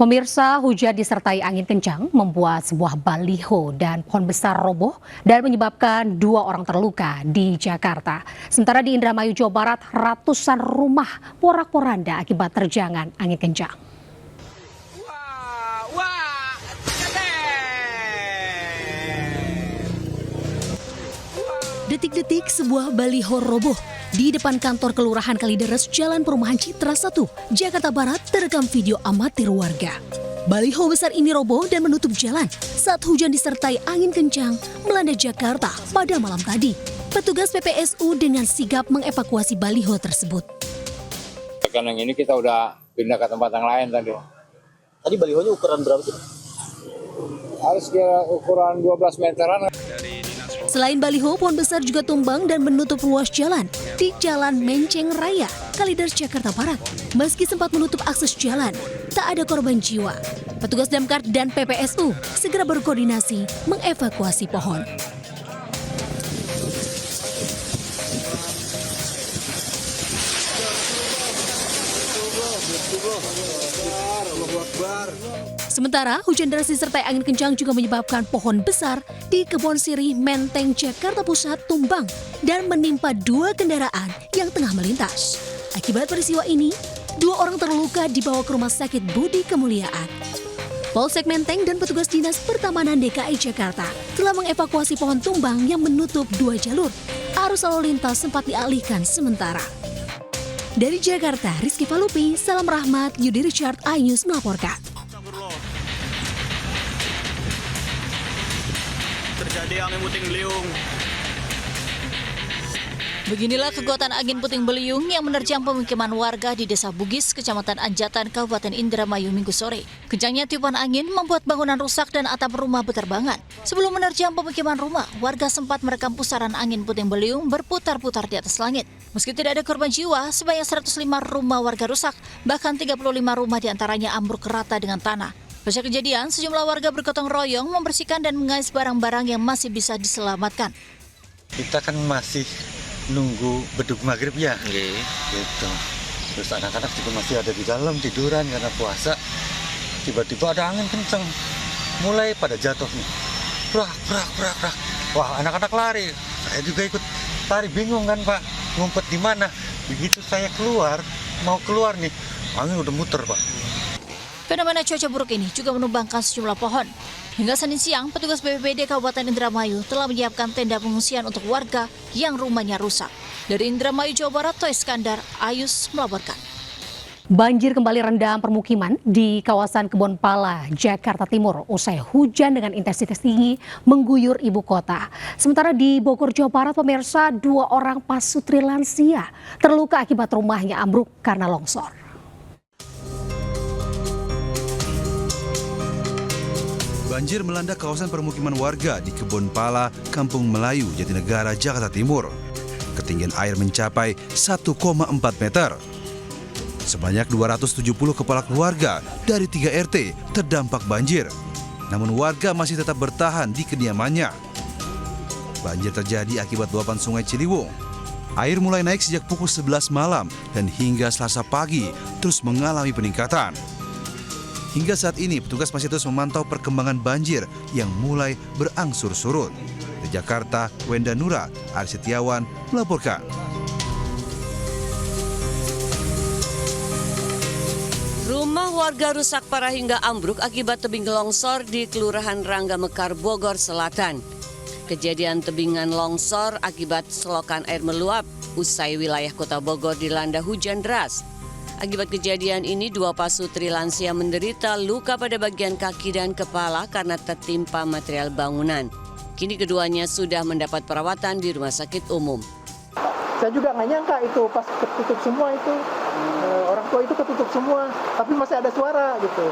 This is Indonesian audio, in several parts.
Pemirsa, hujan disertai angin kencang membuat sebuah baliho dan pohon besar roboh dan menyebabkan 2 orang terluka di Jakarta. Sementara di Indramayu, Jawa Barat, ratusan rumah porak-poranda akibat terjangan angin kencang. Detik-detik sebuah baliho roboh di depan kantor Kelurahan Kalideres, Jalan Perumahan Citra 1, Jakarta Barat terekam video amatir warga. Baliho besar ini roboh dan menutup jalan saat hujan disertai angin kencang melanda Jakarta pada malam tadi. Petugas PPSU dengan sigap mengevakuasi baliho tersebut. Karena ini kita udah pindah ke tempat yang lain tadi. Tadi balihonya ukuran berapa sih? Harus kira ukuran 12 meteran. Selain baliho, pohon besar juga tumbang dan menutup ruas jalan di Jalan Menceng Raya, Kalideres, Jakarta Barat. Meski sempat menutup akses jalan, tak ada korban jiwa. Petugas Damkar dan PPSU segera berkoordinasi mengevakuasi pohon. Sementara hujan deras disertai angin kencang juga menyebabkan pohon besar di Kebon Sirih, Menteng, Jakarta Pusat tumbang dan menimpa 2 kendaraan yang tengah melintas. Akibat peristiwa ini, 2 orang terluka dibawa ke Rumah Sakit Budi Kemuliaan. Polsek Menteng dan petugas Dinas Pertamanan DKI Jakarta telah mengevakuasi pohon tumbang yang menutup 2 jalur. Arus lalu lintas sempat dialihkan sementara. Dari Jakarta, Rizky Falupi, Salam Rahmat, Yudi Richard, iNews melaporkan. Terjadi angin puting beliung. Beginilah kekuatan angin puting beliung yang menerjang pemukiman warga di Desa Bugis, Kecamatan Anjatan, Kabupaten Indramayu Minggu sore. Kencangnya tiupan angin membuat bangunan rusak dan atap rumah beterbangan. Sebelum menerjang pemukiman rumah, warga sempat merekam pusaran angin puting beliung berputar-putar di atas langit. Meski tidak ada korban jiwa, sebanyak 105 rumah warga rusak, bahkan 35 rumah diantaranya ambruk rata dengan tanah. Pasca kejadian, sejumlah warga bergotong royong membersihkan dan mengais barang-barang yang masih bisa diselamatkan. Kita kan masih nunggu beduk maghrib ya, gitu. Terus anak-anak juga masih ada di dalam tiduran karena puasa. Tiba-tiba ada angin kenceng, mulai pada jatuh nih. Brak. Wah, anak-anak lari. Saya juga ikut lari, bingung kan Pak, ngumpet di mana. Begitu saya mau keluar nih, angin udah muter Pak. Fenomena cuaca buruk ini juga menumbangkan sejumlah pohon. Hingga Senin siang, petugas BPBD Kabupaten Indramayu telah menyiapkan tenda pengungsian untuk warga yang rumahnya rusak. Dari Indramayu, Jawa Barat, Toy Skandar, iNews melaporkan. Banjir kembali rendam permukiman di kawasan Kebon Pala, Jakarta Timur usai hujan dengan intensitas tinggi mengguyur ibu kota. Sementara di Bogor, Jawa Barat, pemirsa, 2 orang pasutri lansia terluka akibat rumahnya ambruk karena longsor. Banjir melanda kawasan permukiman warga di Kebon Pala, Kampung Melayu, Jatinegara, Jakarta Timur. Ketinggian air mencapai 1,4 meter. Sebanyak 270 kepala keluarga dari 3 RT terdampak banjir. Namun warga masih tetap bertahan di kediamannya. Banjir terjadi akibat luapan Sungai Ciliwung. Air mulai naik sejak pukul 11 malam dan hingga Selasa pagi terus mengalami peningkatan. Hingga saat ini, petugas masih terus memantau perkembangan banjir yang mulai berangsur surut. Di Jakarta, Wenda Nura, Ari Setiawan melaporkan. Rumah warga rusak parah hingga ambruk akibat tebing longsor di Kelurahan Rangga Mekar, Bogor Selatan. Kejadian tebingan longsor akibat selokan air meluap usai wilayah kota Bogor dilanda hujan deras. Akibat kejadian ini, 2 pasutri lansia menderita luka pada bagian kaki dan kepala karena tertimpa material bangunan. Kini keduanya sudah mendapat perawatan di rumah sakit umum. Saya juga nggak nyangka itu pas ketutup semua itu, orang tua itu ketutup semua, tapi masih ada suara gitu.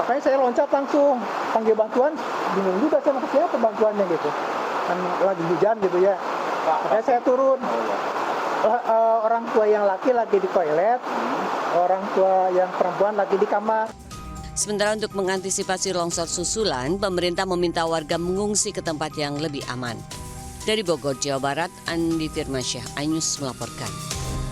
Makanya saya loncat langsung, panggil bantuan, bingung juga sama siapa bantuannya gitu. Kan lagi hujan gitu ya, makanya saya turun. Orang tua yang laki di toilet, orang tua yang perempuan lagi di kamar. Sementara untuk mengantisipasi longsor susulan, pemerintah meminta warga mengungsi ke tempat yang lebih aman. Dari Bogor, Jawa Barat, Andi Firmansyah, iNews melaporkan.